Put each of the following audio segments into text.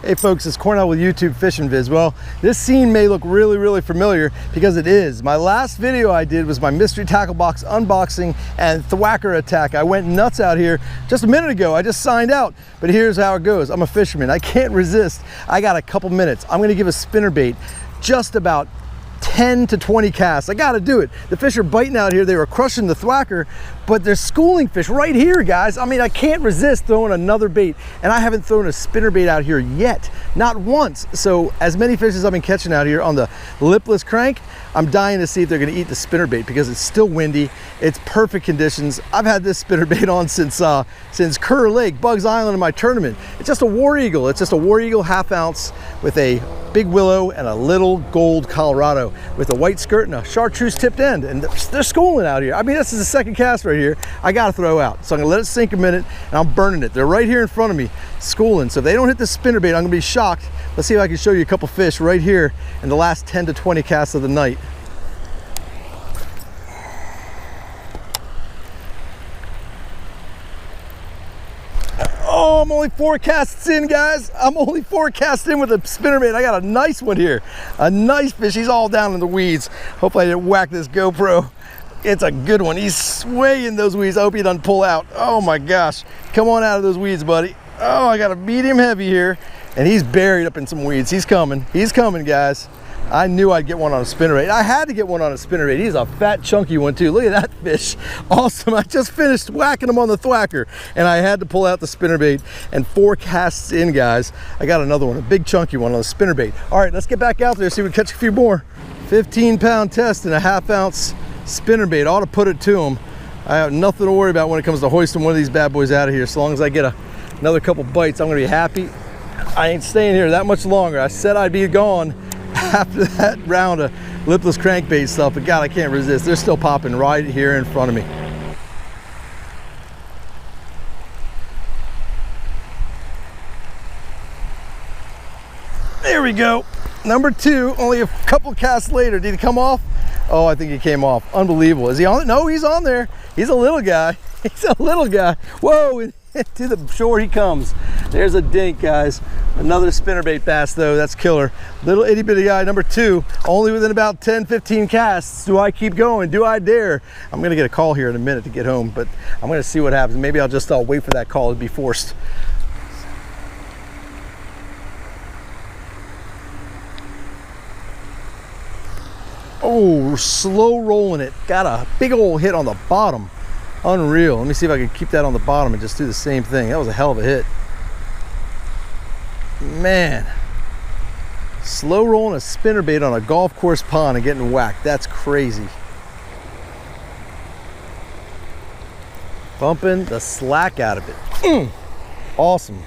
Hey folks, it's Cornell with YouTube Fishing Viz. Well, this scene may look really familiar because it is. My last video I did was my mystery tackle box unboxing and Thwacker attack. I went nuts out here just a minute ago. I just signed out, but here's how it goes. I'm a fisherman. I can't resist. I got a couple minutes. I'm gonna give a spinnerbait just about 10 to 20 casts. I gotta do it. The fish are biting out here. They were crushing the Thwacker, but there's schooling fish right here, guys. I mean, I can't resist throwing another bait, and I haven't thrown a spinnerbait out here yet, not once. So as many fish as I've been catching out here on the lipless crank, I'm dying to see if they're gonna eat the spinnerbait because it's still windy. It's perfect conditions. I've had this spinnerbait on since Kerr Lake, Bugs Island in my tournament. It's just a War Eagle. It's just a War Eagle 1/2 ounce with a big willow and a little gold Colorado with a white skirt and a chartreuse tipped end. And they're schooling out here. I mean, this is the second cast right here. I gotta throw out. So I'm gonna let it sink a minute and I'm burning it. They're right here in front of me, schooling. So if they don't hit the spinnerbait, I'm gonna be shocked. Let's see if I can show you a couple fish right here in the last 10 to 20 casts of the night. Oh, I'm only 4 casts in, guys. I'm only 4 casts in with a spinnerbait. I got a nice one here. A nice fish. He's all down in the weeds. Hopefully I didn't whack this GoPro. It's a good one. He's swaying those weeds. I hope he doesn't pull out. Oh my gosh. Come on out of those weeds, buddy. Oh, I got a medium heavy here. And he's buried up in some weeds. He's coming. He's coming, guys. I knew I'd get one on a spinnerbait. I had to get one on a spinnerbait. He's a fat, chunky one too. Look at that fish. Awesome. I just finished whacking him on the Thwacker and I had to pull out the spinnerbait, and 4 casts in, guys. I got another one, a big chunky one on the spinnerbait. All right, let's get back out there, see if we can catch a few more. 15-pound test and a 1/2 ounce spinnerbait. Ought to put it to him. I have nothing to worry about when it comes to hoisting one of these bad boys out of here. So long as I get another couple bites, I'm gonna be happy. I ain't staying here that much longer. I said I'd be gone after that round of lipless crankbait stuff, but God, I can't resist. They're still popping right here in front of me. There we go. Number 2, only a couple casts later. Did he come off? Oh, I think he came off. Unbelievable. Is he on it? No, he's on there. He's a little guy. He's a little guy. Whoa, to the shore he comes. There's a dink, guys. Another spinnerbait bass though. That's killer. Little itty bitty guy, number 2, only within about 10-15 casts. Do I keep going? Do I dare? I'm gonna get a call here in a minute to get home, but I'm gonna see what happens. Maybe I'll just wait for that call to be forced. Oh, slow rolling it. Got a big old hit on the bottom. Unreal. Let me see if I can keep that on the bottom and just do the same thing. That was a hell of a hit. Man. Slow rolling a spinnerbait on a golf course pond and getting whacked. That's crazy. Bumping the slack out of it. Awesome.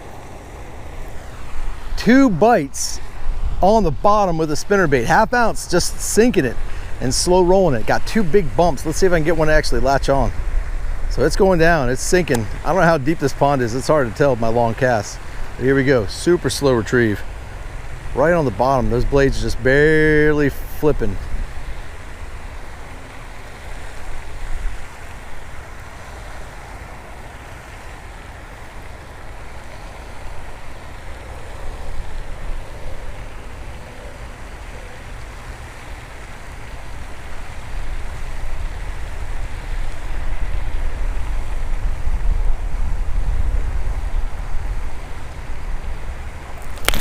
2 bites on the bottom with a spinnerbait. 1/2 ounce, just sinking it and slow rolling it. Got 2 big bumps. Let's see if I can get one to actually latch on. So it's going down, it's sinking. I don't know how deep this pond is. It's hard to tell with my long cast. But here we go, super slow retrieve. Right on the bottom, those blades are just barely flipping.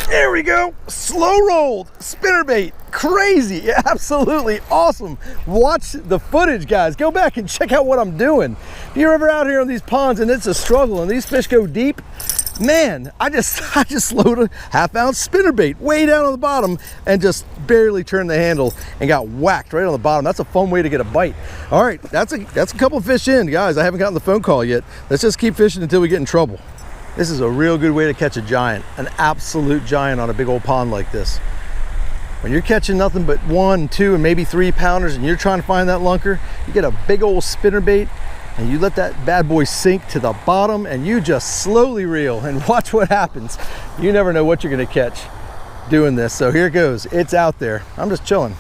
There we go, slow rolled spinnerbait. Crazy, absolutely awesome. Watch the footage, guys. Go back and check out what I'm doing. If you're ever out here on these ponds and it's a struggle and these fish go deep, man, I just slowed a 1/2 ounce spinnerbait way down on the bottom and just barely turned the handle and got whacked right on the bottom. That's a fun way to get a bite. All right, that's a couple of fish in, guys. I haven't gotten the phone call yet. Let's just keep fishing until we get in trouble. This is a real good way to catch a giant, an absolute giant on a big old pond like this. When you're catching nothing but 1, 2, and maybe 3 pounders and you're trying to find that lunker, you get a big old spinnerbait and you let that bad boy sink to the bottom and you just slowly reel and watch what happens. You never know what you're gonna catch doing this. So here it goes, it's out there. I'm just chilling.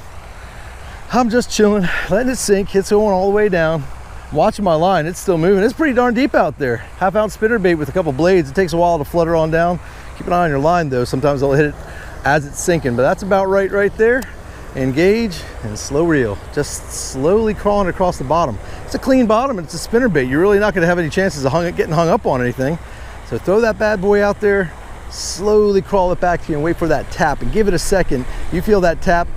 Letting it sink. It's going all the way down. watching my line, it's still moving. It's pretty darn deep out there. 1/2 ounce spinnerbait with a couple blades. It takes a while to flutter on down. Keep an eye on your line though. Sometimes they'll hit it as it's sinking, but that's about right there. Engage and slow reel, just slowly crawling across the bottom. It's a clean bottom and it's a spinnerbait. You're really not going to have any chances of getting hung up on anything. So throw that bad boy out there, slowly crawl it back to you and wait for that tap and give it a second. You feel that tap,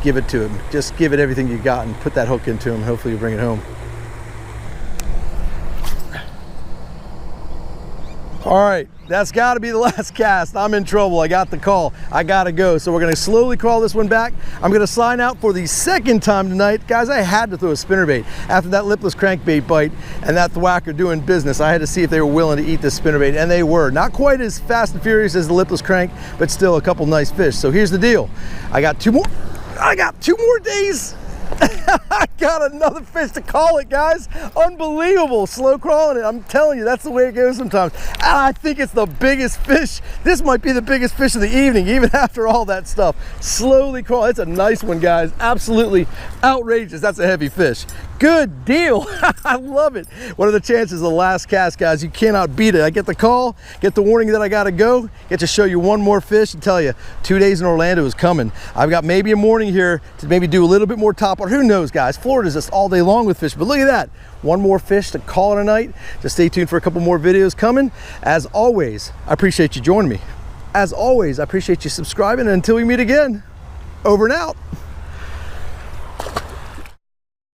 give it to him. Just give it everything you got and put that hook into him. Hopefully you bring it home. All right, that's got to be the last cast. I'm in trouble. I got the call. I got to go. So we're going to slowly crawl this one back. I'm going to sign out for the second time tonight. Guys, I had to throw a spinnerbait. After that lipless crankbait bite and that Thwacker doing business, I had to see if they were willing to eat this spinnerbait, and they were. Not quite as fast and furious as the lipless crank, but still a couple nice fish. So here's the deal. I got two more days. I got another fish to call it, guys. Unbelievable. Slow crawling it. I'm telling you, that's the way it goes sometimes. And I think it's the biggest fish. This might be the biggest fish of the evening, even after all that stuff. Slowly crawl. It's a nice one, guys. Absolutely outrageous. That's a heavy fish. Good deal. I love it. What are the chances of the last cast, guys? You cannot beat it. I get the call, get the warning that I got to go, get to show you one more fish and tell you 2 days in Orlando is coming. I've got maybe a morning here to maybe do a little bit more top water. Who knows, guys? Florida's just all day long with fish, but look at that. One more fish to call it a night. Just stay tuned for a couple more videos coming. As always, I appreciate you joining me. As always, I appreciate you subscribing, and until we meet again, over and out.